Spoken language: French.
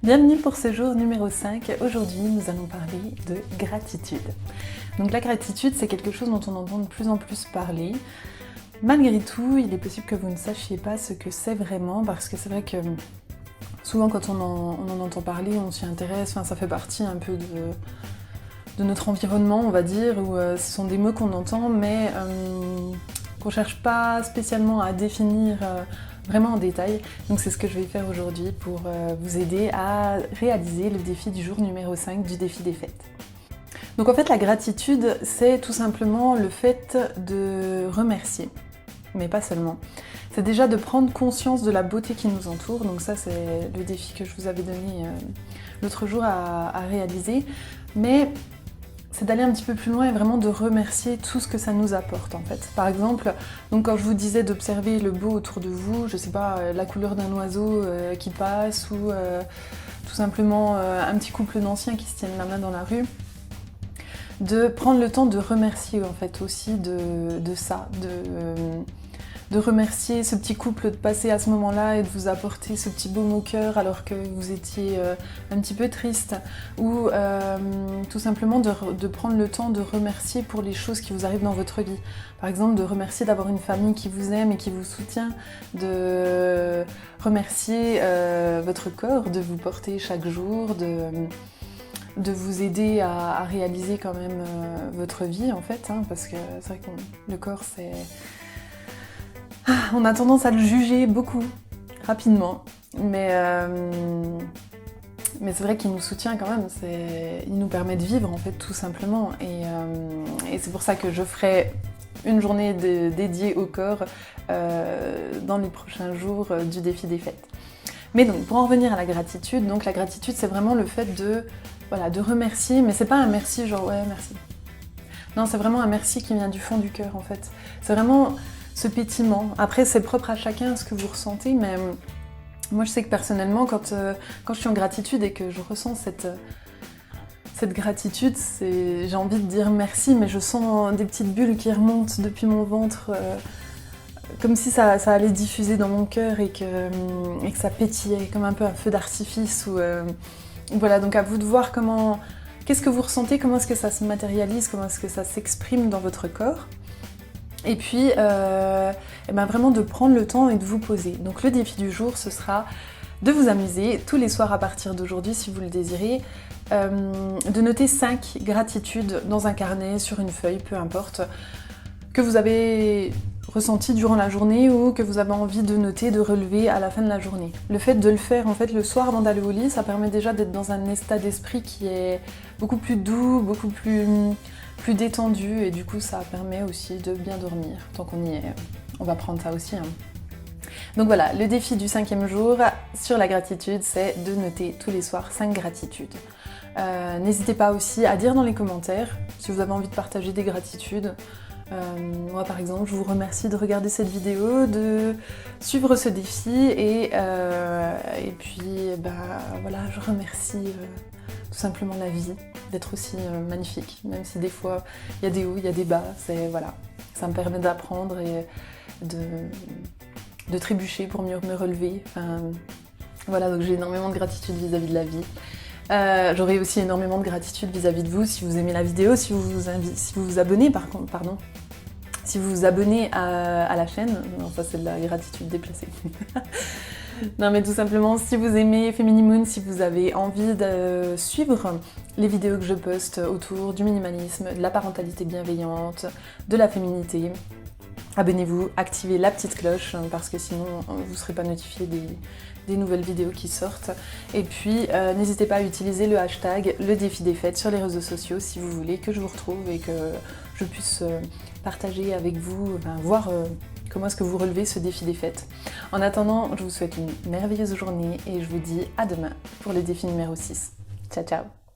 Bienvenue pour ce jour numéro 5. Aujourd'hui, nous allons parler de gratitude. Donc la gratitude, c'est quelque chose dont on entend de plus en plus parler. Malgré tout, il est possible que vous ne sachiez pas ce que c'est vraiment, parce que c'est vrai que souvent quand on en entend parler, on s'y intéresse, ça fait partie un peu de notre environnement, on va dire, où ce sont des mots qu'on entend, mais qu'on ne cherche pas spécialement à définir vraiment en détail. Donc c'est ce que je vais faire aujourd'hui pour vous aider à réaliser le défi du jour numéro 5 du défi des fêtes. Donc en fait, la gratitude, c'est tout simplement le fait de remercier, mais pas seulement. C'est déjà de prendre conscience de la beauté qui nous entoure, donc ça c'est le défi que je vous avais donné l'autre jour à réaliser, mais c'est d'aller un petit peu plus loin et vraiment de remercier tout ce que ça nous apporte en fait. Par exemple, donc quand je vous disais d'observer le beau autour de vous, je sais pas, la couleur d'un oiseau qui passe ou tout simplement un petit couple d'anciens qui se tiennent la main dans la rue, de prendre le temps de remercier en fait aussi de ça, de remercier ce petit couple de passer à ce moment-là et de vous apporter ce petit baume au cœur alors que vous étiez un petit peu triste, ou tout simplement de prendre le temps de remercier pour les choses qui vous arrivent dans votre vie. Par exemple, de remercier d'avoir une famille qui vous aime et qui vous soutient, de remercier votre corps de vous porter chaque jour, de vous aider à réaliser quand même votre vie en fait, parce que c'est vrai que le corps c'est... On a tendance à le juger beaucoup, rapidement, mais c'est vrai qu'il nous soutient quand même, il nous permet de vivre en fait tout simplement, et c'est pour ça que je ferai une journée dédiée au corps dans les prochains jours du défi des fêtes. Mais donc pour en revenir à la gratitude, donc la gratitude c'est vraiment le fait de remercier, mais c'est pas un merci genre ouais merci. Non, c'est vraiment un merci qui vient du fond du cœur en fait. C'est vraiment ce pétillement. Après, c'est propre à chacun ce que vous ressentez, mais moi je sais que personnellement, quand je suis en gratitude et que je ressens cette gratitude, j'ai envie de dire merci, mais je sens des petites bulles qui remontent depuis mon ventre, comme si ça allait diffuser dans mon cœur et que ça pétillait comme un peu un feu d'artifice. Voilà, donc à vous de voir qu'est-ce que vous ressentez, comment est-ce que ça se matérialise, comment est-ce que ça s'exprime dans votre corps. Et puis, vraiment de prendre le temps et de vous poser. Donc le défi du jour, ce sera de vous amuser tous les soirs à partir d'aujourd'hui, si vous le désirez, de noter 5 gratitudes dans un carnet, sur une feuille, peu importe, que vous avez ressenti durant la journée ou que vous avez envie de noter, de relever à la fin de la journée. Le fait de le faire en fait le soir avant d'aller au lit, ça permet déjà d'être dans un état d'esprit qui est beaucoup plus doux, beaucoup plus détendu, et du coup ça permet aussi de bien dormir. Tant qu'on y est, on va prendre ça aussi. Donc voilà, le défi du 5e jour sur la gratitude, c'est de noter tous les soirs 5 gratitudes. N'hésitez pas aussi à dire dans les commentaires si vous avez envie de partager des gratitudes. Moi par exemple, je vous remercie de regarder cette vidéo, de suivre ce défi et puis voilà, je remercie tout simplement la vie d'être aussi magnifique, même si des fois il y a des hauts, il y a des bas, voilà, ça me permet d'apprendre et de trébucher pour mieux me relever. Voilà, donc j'ai énormément de gratitude vis-à-vis de la vie. J'aurai aussi énormément de gratitude vis-à-vis de vous si vous aimez la vidéo, si vous vous abonnez si vous vous abonnez à la chaîne. Non, ça c'est de la gratitude déplacée. Non mais tout simplement, si vous aimez Feminimoon, si vous avez envie de suivre les vidéos que je poste autour du minimalisme, de la parentalité bienveillante, de la féminité, abonnez-vous, activez la petite cloche parce que sinon vous ne serez pas notifié des nouvelles vidéos qui sortent. Et puis n'hésitez pas à utiliser le hashtag le défi des fêtes sur les réseaux sociaux si vous voulez que je vous retrouve et que je puisse partager avec vous, voir comment est-ce que vous relevez ce défi des fêtes. En attendant, je vous souhaite une merveilleuse journée et je vous dis à demain pour le défi numéro 6. Ciao ciao!